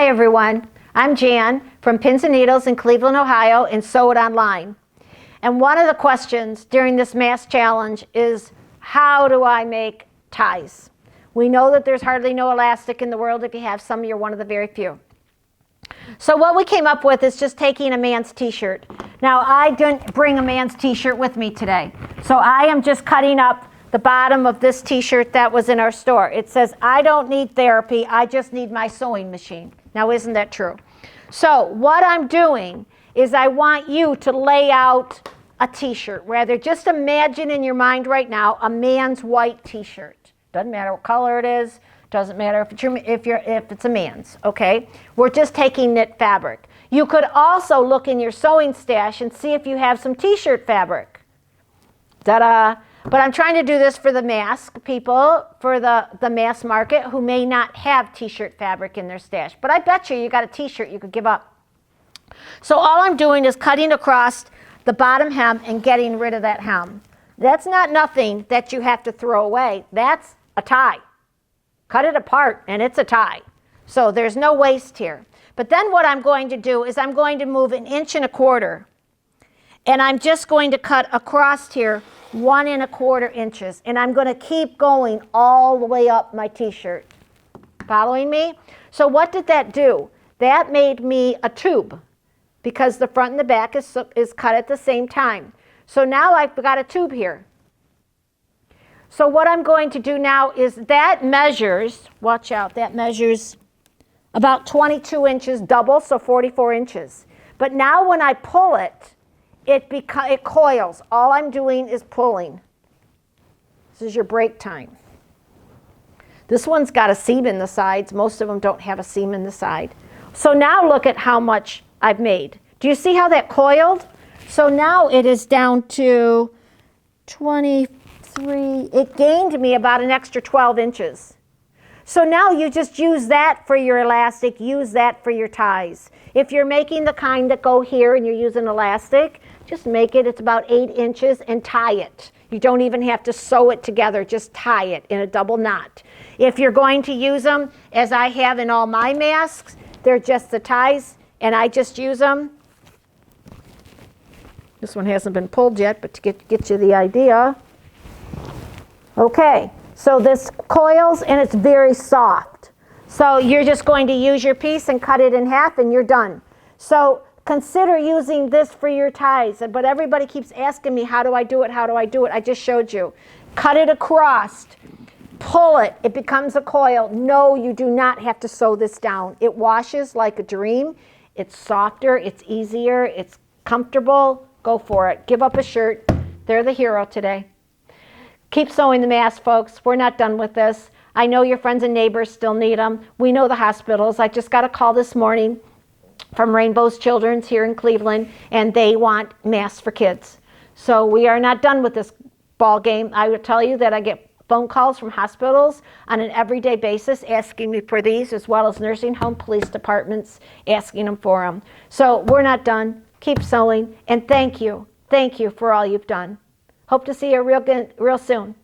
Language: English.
everyone, I'm Jan from Pins and Needles in Cleveland, Ohio and Sew It Online. And one of the questions during this mass challenge is, how do I make ties? We know that there's hardly no elastic in the world. If you have some, you're one of the very few. So what we came up with is just taking a man's t-shirt. Now I didn't bring a man's t-shirt with me today. So I am just cutting up the bottom of this t-shirt that was in our store. It says, I don't need therapy, I just need my sewing machine. Now isn't that true? So what I'm doing is I want you to lay out a t-shirt. Rather, just imagine in your mind right now a man's white t-shirt. Doesn't matter what color it is, doesn't matter if it's a man's, okay? We're just taking knit fabric. You could also look in your sewing stash and see if you have some t-shirt fabric. Ta-da! But I'm trying to do this for the mask people, for the mass market who may not have t-shirt fabric in their stash. But I bet you got a t-shirt you could give up. So all I'm doing is cutting across the bottom hem and getting rid of that hem. That's not nothing that you have to throw away. That's a tie. Cut it apart and it's a tie. So there's no waste here. But then what I'm going to do is I'm going to move 1 1/4 inches. And I'm just going to cut across here 1 1/4 inches. And I'm going to keep going all the way up my t-shirt. Following me? So what did that do? That made me a tube because the front and the back is cut at the same time. So now I've got a tube here. So what I'm going to do now is that measures, watch out, that measures about 22 inches double, so 44 inches. But now when I pull it, it coils. All I'm doing is pulling. This is your break time. This one's got a seam in the sides. Most of them don't have a seam in the side. So now look at how much I've made. Do you see how that coiled? So now it is down to 23. It gained me about an extra 12 inches. So now you just use that for your elastic, use that for your ties. If you're making the kind that go here and you're using elastic, just make it, it's about 8 inches and tie it. You don't even have to sew it together, just tie it in a double knot. If you're going to use them, as I have in all my masks, they're just the ties and I just use them. This one hasn't been pulled yet, but to get you the idea. Okay, so this coils and it's very soft. So you're just going to use your piece and cut it in half and you're done. So consider using this for your ties. But everybody keeps asking me, how do I do it? How do I do it? I just showed you. Cut it across, pull it, it becomes a coil. No, you do not have to sew this down. It washes like a dream. It's softer, it's easier, it's comfortable. Go for it. Give up a shirt. They're the hero today. Keep sewing the mask, folks. We're not done with this. I know your friends and neighbors still need them. We know the hospitals. I just got a call this morning from Rainbow's Children's here in Cleveland, and they want masks for kids. So we are not done with this ball game. I would tell you that I get phone calls from hospitals on an everyday basis asking me for these, as well as nursing home, police departments asking them for them. So we're not done. Keep sewing, and thank you for all you've done. Hope to see you real soon.